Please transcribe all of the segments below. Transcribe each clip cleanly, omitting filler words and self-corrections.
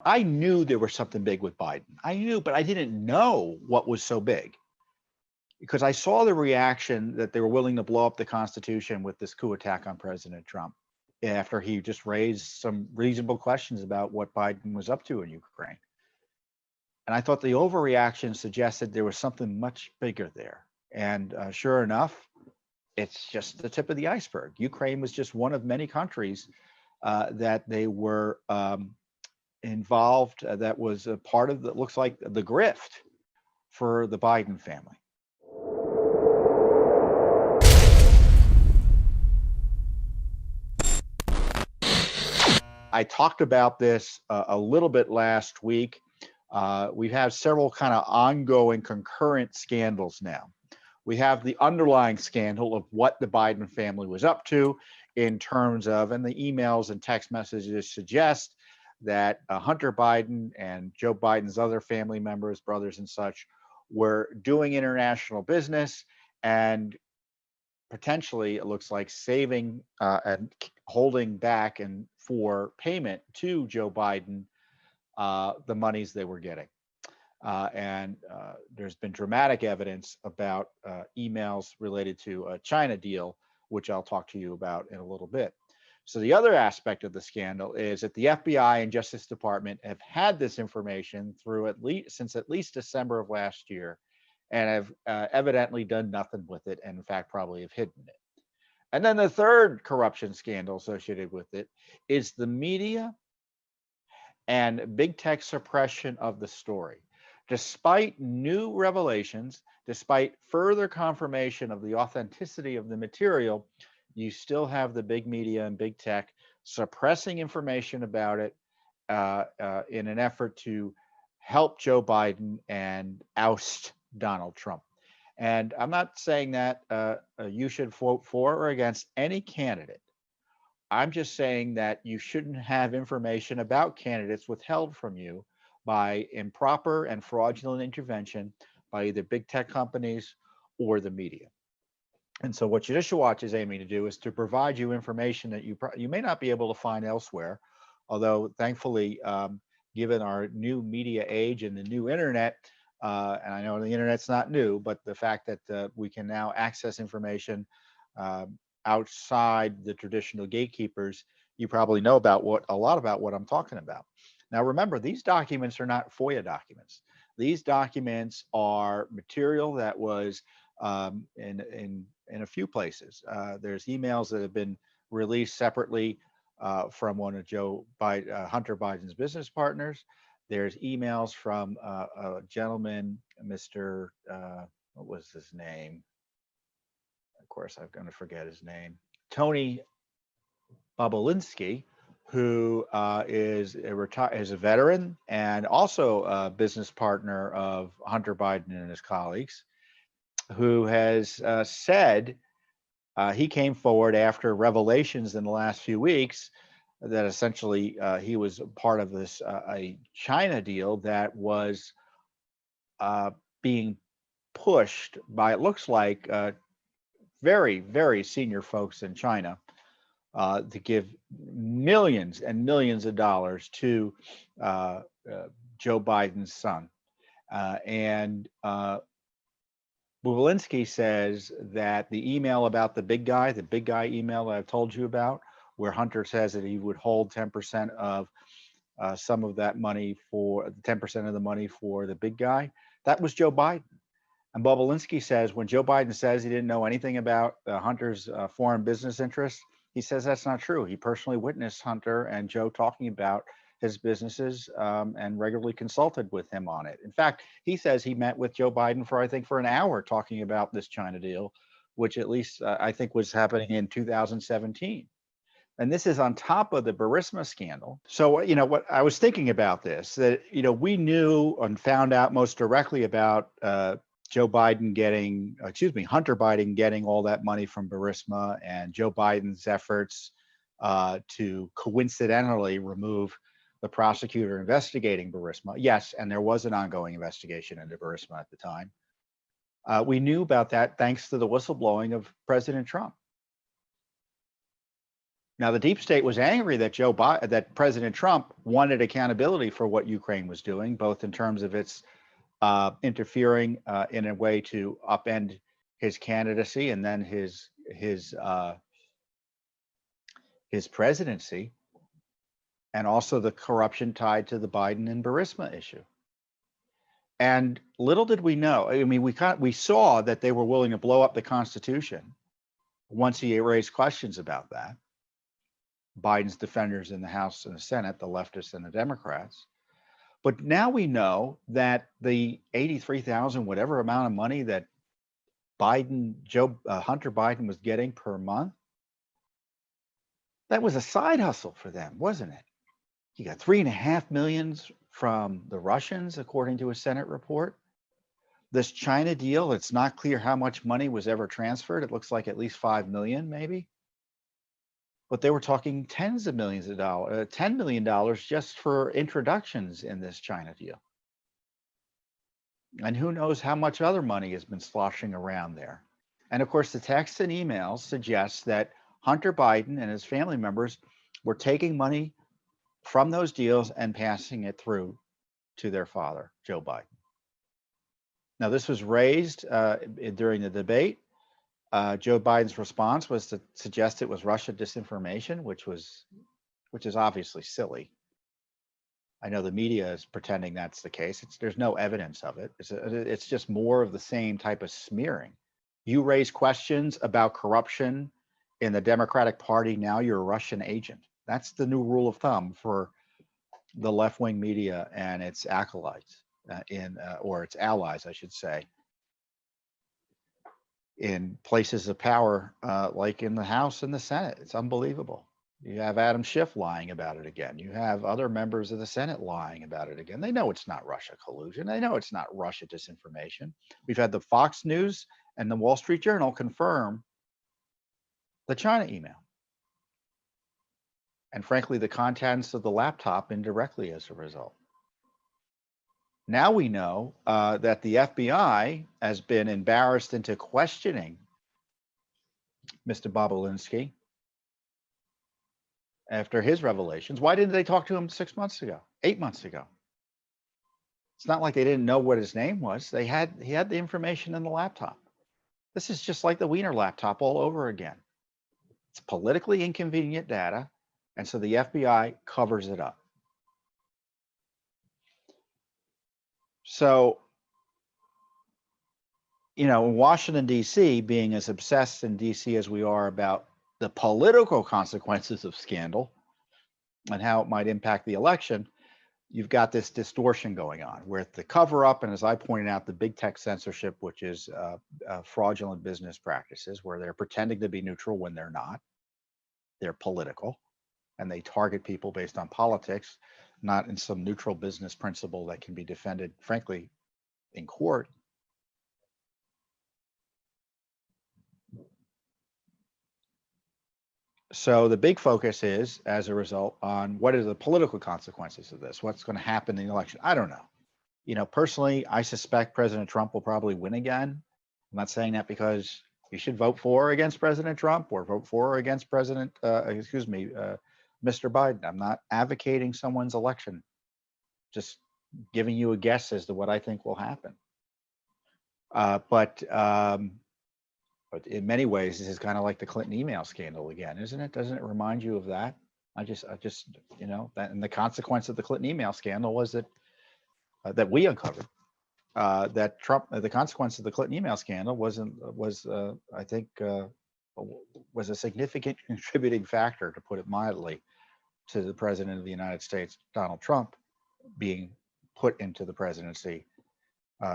I knew there was something big with Biden. I knew, but I didn't know what was so big because I saw the reaction that they were willing to blow up the Constitution with this coup attack on President Trump after he just raised some reasonable questions about what Biden was up to in Ukraine. And I thought the overreaction suggested there was something much bigger there. And sure enough, it's just the tip of the iceberg. Ukraine was just one of many countries that they were involved, that was a part of that looks like the grift for the Biden family. I talked about this a little bit last week. We have several kind of ongoing concurrent scandals now. We have the underlying scandal of what the Biden family was up to in terms of, and the emails and text messages suggest that Hunter Biden and Joe Biden's other family members, brothers and such, were doing international business and potentially, it looks like, saving and holding back and for payment to Joe Biden the monies they were getting. And there's been dramatic evidence about emails related to a China deal, which I'll talk to you about in a little bit. So the other aspect of the scandal is that the FBI and Justice Department have had this information through since at least December of last year, and have evidently done nothing with it, and in fact probably have hidden it. And then the third corruption scandal associated with it is the media and big tech suppression of the story. Despite new revelations, despite further confirmation of the authenticity of the material, you still have the big media and big tech suppressing information about it in an effort to help Joe Biden and oust Donald Trump. And I'm not saying that you should vote for or against any candidate. I'm just saying that you shouldn't have information about candidates withheld from you by improper and fraudulent intervention by either big tech companies or the media. And so what Judicial Watch is aiming to do is to provide you information that you may not be able to find elsewhere, although thankfully, given our new media age and the new internet, and I know the internet's not new, but the fact that we can now access information outside the traditional gatekeepers, you probably know a lot about what I'm talking about. Now, remember, these documents are not FOIA documents. These documents are material that was in a few places. There's emails that have been released separately from one of Hunter Biden's business partners. There's emails from a gentleman, Mr. What was his name? Of course, I'm going to forget his name. Tony Bobulinski, who is a veteran and also a business partner of Hunter Biden and his colleagues, who has said he came forward after revelations in the last few weeks that essentially he was part of this a China deal that was being pushed by, it looks like, very, very senior folks in China to give millions and millions of dollars to Joe Biden's son. And Burisma says that the email about the big guy email that I've told you about, where Hunter says that he would hold 10% of some of that money for 10% of the money for the big guy, that was Joe Biden. And Bobulinski says when Joe Biden says he didn't know anything about Hunter's foreign business interests, he says that's not true. He personally witnessed Hunter and Joe talking about his businesses and regularly consulted with him on it. In fact, he says he met with Joe Biden for, I think, for an hour talking about this China deal, which at least I think was happening in 2017. And this is on top of the Burisma scandal. So, what I was thinking about this, that, we knew and found out most directly about Hunter Biden getting all that money from Burisma and Joe Biden's efforts to coincidentally remove the prosecutor investigating Burisma. Yes, and there was an ongoing investigation into Burisma at the time. We knew about that thanks to the whistleblowing of President Trump. Now, the deep state was angry that that President Trump wanted accountability for what Ukraine was doing, both in terms of its interfering in a way to upend his candidacy and then his presidency, and also the corruption tied to the Biden and Burisma issue. And little did we know. I mean, we saw that they were willing to blow up the Constitution once he raised questions about that. Biden's defenders in the House and the Senate, the leftists and the Democrats. But now we know that the 83,000, whatever amount of money that Hunter Biden was getting per month, that was a side hustle for them, wasn't it? He got $3.5 million from the Russians, according to a Senate report. This China deal, it's not clear how much money was ever transferred. It looks like at least 5 million, maybe. But they were talking tens of millions of dollars, $10 million just for introductions in this China deal. And who knows how much other money has been sloshing around there. And of course, the texts and emails suggest that Hunter Biden and his family members were taking money from those deals and passing it through to their father, Joe Biden. Now, this was raised during the debate. Joe Biden's response was to suggest it was Russia disinformation, which is obviously silly. I know the media is pretending that's the case. There's no evidence of it. It's just more of the same type of smearing. You raise questions about corruption in the Democratic Party, now you're a Russian agent. That's the new rule of thumb for the left-wing media and its acolytes, or its allies, I should say, in places of power, like in the House and the Senate. It's unbelievable. You have Adam Schiff lying about it again. You have other members of the Senate lying about it again. They know it's not Russia collusion. They know it's not Russia disinformation. We've had the Fox News and the Wall Street Journal confirm the China email. And frankly, the contents of the laptop indirectly as a result. Now we know that the FBI has been embarrassed into questioning Mr. Bobulinski after his revelations. Why didn't they talk to him 6 months ago, 8 months ago? It's not like they didn't know what his name was. He had the information in the laptop. This is just like the Wiener laptop all over again. It's politically inconvenient data, and so the FBI covers it up. So, in Washington, D.C., being as obsessed in D.C. as we are about the political consequences of scandal and how it might impact the election, you've got this distortion going on where the cover up, and as I pointed out, the big tech censorship, which is fraudulent business practices where they're pretending to be neutral when they're not. They're political, and they target people based on politics, not in some neutral business principle that can be defended, frankly, in court. So the big focus is, as a result, on what are the political consequences of this? What's going to happen in the election? I don't know. Personally, I suspect President Trump will probably win again. I'm not saying that because you should vote for or against President Trump or vote for or against Mr. Biden. I'm not advocating someone's election, just giving you a guess as to what I think will happen. But in many ways, this is kind of like the Clinton email scandal again, isn't it? Doesn't it remind you of that? I just, that, and the consequence of the Clinton email scandal was that we uncovered that the consequence of the Clinton email scandal was a significant contributing factor, to put it mildly, to the president of the United States, Donald Trump, being put into the presidency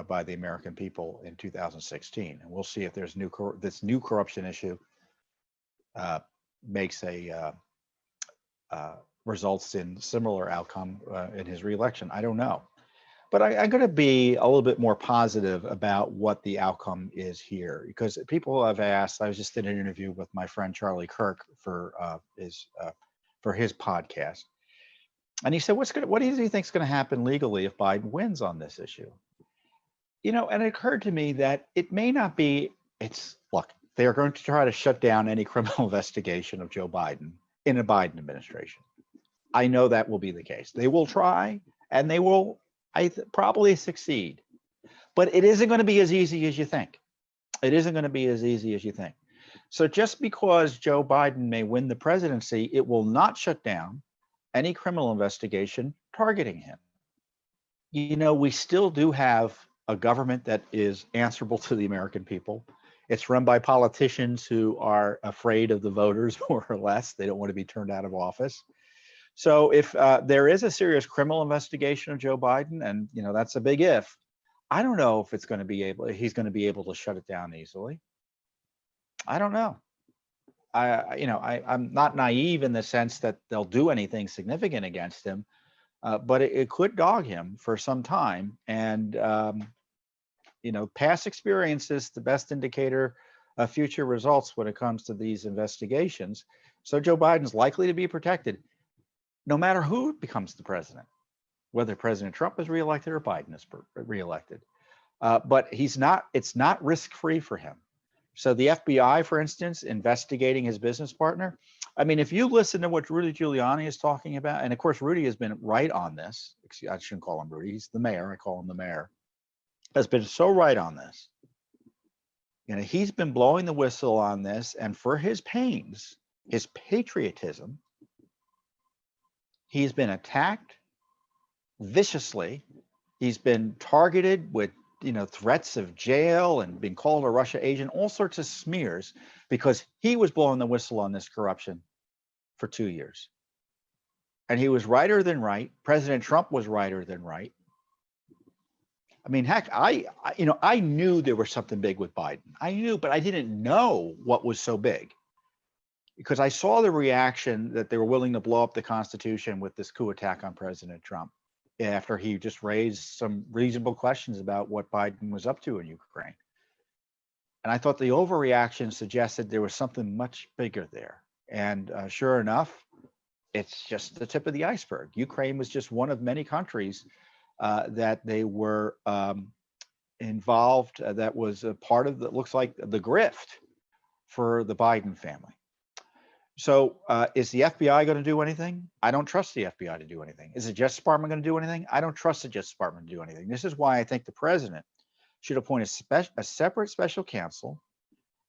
by the American people in 2016. And we'll see if there's this new corruption issue results in similar outcome in his reelection. I don't know. But I'm going to be a little bit more positive about what the outcome is here, because people have asked. I was just in an interview with my friend Charlie Kirk for his podcast, and he said, "What do you think is going to happen legally if Biden wins on this issue?" And it occurred to me that it may not be. Look, they are going to try to shut down any criminal investigation of Joe Biden in a Biden administration. I know that will be the case. They will try, and they will, probably succeed. But it isn't going to be as easy as you think. It isn't going to be as easy as you think. So just because Joe Biden may win the presidency, it will not shut down any criminal investigation targeting him. You know, we still do have a government that is answerable to the American people. It's run by politicians who are afraid of the voters, more or less. They don't want to be turned out of office. So if there is a serious criminal investigation of Joe Biden, and you know that's a big if, I don't know if he's going to be able to shut it down easily. I don't know. I'm not naive in the sense that they'll do anything significant against him, but it could dog him for some time. And past experience is the best indicator of future results when it comes to these investigations. So Joe Biden's likely to be protected, no matter who becomes the president, whether President Trump is reelected or Biden is reelected. But it's not risk-free for him. So the FBI, for instance, investigating his business partner. I mean, if you listen to what Rudy Giuliani is talking about, and of course, Rudy has been right on this. I shouldn't call him Rudy. He's the mayor. I call him the mayor. Has been so right on this. You know, he's been blowing the whistle on this, and for his pains, his patriotism, he's been attacked viciously. He's been targeted with threats of jail and being called a Russia agent, all sorts of smears, because he was blowing the whistle on this corruption for 2 years. And he was righter than right. President Trump was righter than right. I mean, heck, I knew there was something big with Biden. I knew, but I didn't know what was so big, because I saw the reaction that they were willing to blow up the Constitution with this coup attack on President Trump, after he just raised some reasonable questions about what Biden was up to in Ukraine. And I thought the overreaction suggested there was something much bigger there. And sure enough, it's just the tip of the iceberg. Ukraine was just one of many countries that they were involved, that was a part of that looks like the grift for the Biden family. So is the FBI going to do anything? I don't trust the FBI to do anything. Is the Justice Department going to do anything? I don't trust the Justice Department to do anything. This is why I think the president should appoint a separate special counsel,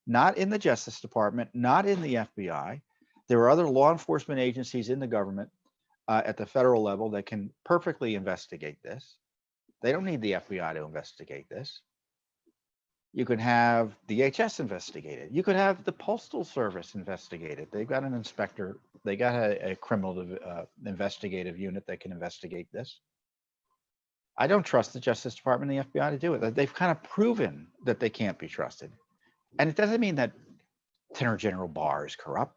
not in the Justice Department, not in the FBI. There are other law enforcement agencies in the government at the federal level that can perfectly investigate this. They don't need the FBI to investigate this. You could have DHS investigated. You could have the Postal Service investigated. They've got an inspector. They got a criminal investigative unit that can investigate this. I don't trust the Justice Department and the FBI to do it. They've kind of proven that they can't be trusted. And it doesn't mean that Tenor General Barr is corrupt.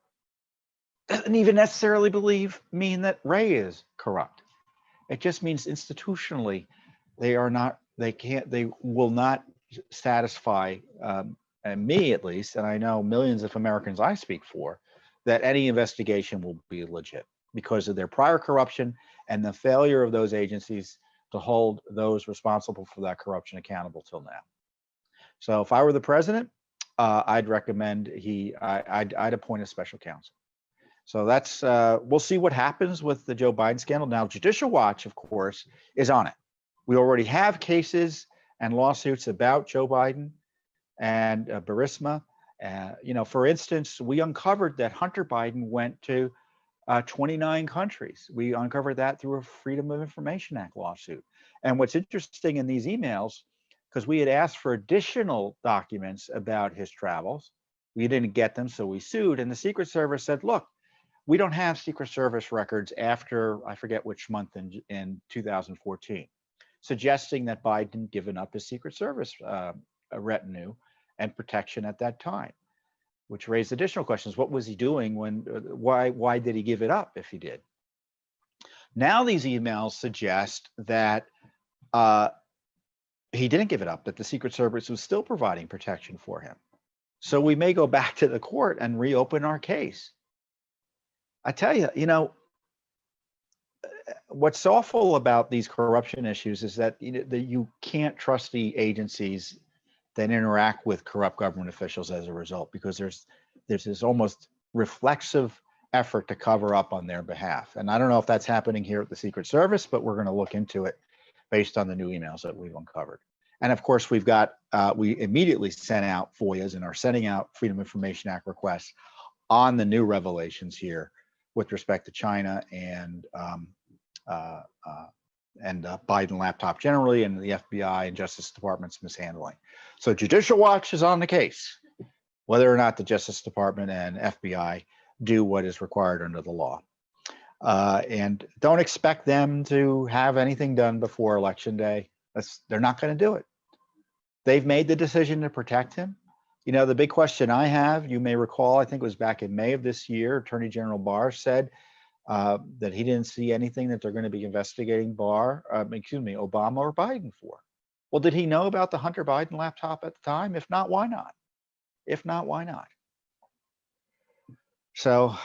It doesn't even necessarily mean that Wray is corrupt. It just means institutionally they will not satisfy and me at least, and I know millions of Americans I speak for, that any investigation will be legit because of their prior corruption and the failure of those agencies to hold those responsible for that corruption accountable till now. So if I were the president, I'd recommend I'd appoint a special counsel. So that's we'll see what happens with the Joe Biden scandal. Now, Judicial Watch, of course, is on it. We already have cases and lawsuits about Joe Biden and Burisma. For instance, we uncovered that Hunter Biden went to 29 countries. We uncovered that through a Freedom of Information Act lawsuit. And what's interesting in these emails, because we had asked for additional documents about his travels, we didn't get them, so we sued. And the Secret Service said, look, we don't have Secret Service records after, I forget which month in 2014. Suggesting that Biden given up his Secret Service retinue and protection at that time, which raised additional questions. What was he doing why did he give it up if he did? Now these emails suggest that he didn't give it up, that the Secret Service was still providing protection for him. So we may go back to the court and reopen our case. I tell you, what's awful about these corruption issues is that you can't trust the agencies that interact with corrupt government officials as a result, because there's this almost reflexive effort to cover up on their behalf. And I don't know if that's happening here at the Secret Service, but we're going to look into it based on the new emails that we've uncovered. And of course, we've got, we immediately sent out FOIAs and are sending out Freedom of Information Act requests on the new revelations here with respect to China and Biden laptop generally, and the FBI and Justice Department's mishandling. So Judicial Watch is on the case, whether or not the Justice Department and FBI do what is required under the law. And don't expect them to have anything done before Election Day. They're not going to do it. They've made the decision to protect him. You know, the big question I have, you may recall, I think it was back in May of this year, Attorney General Barr said that he didn't see anything that they're going to be investigating Obama or Biden for. Well, did he know about the Hunter Biden laptop at the time? If not, why not? If not, why not? So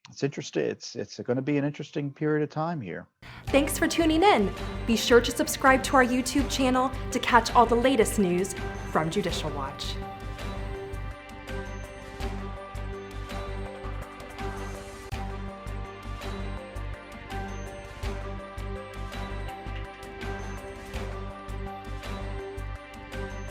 it's interesting. It's going to be an interesting period of time here. Thanks for tuning in. Be sure to subscribe to our YouTube channel to catch all the latest news from Judicial Watch.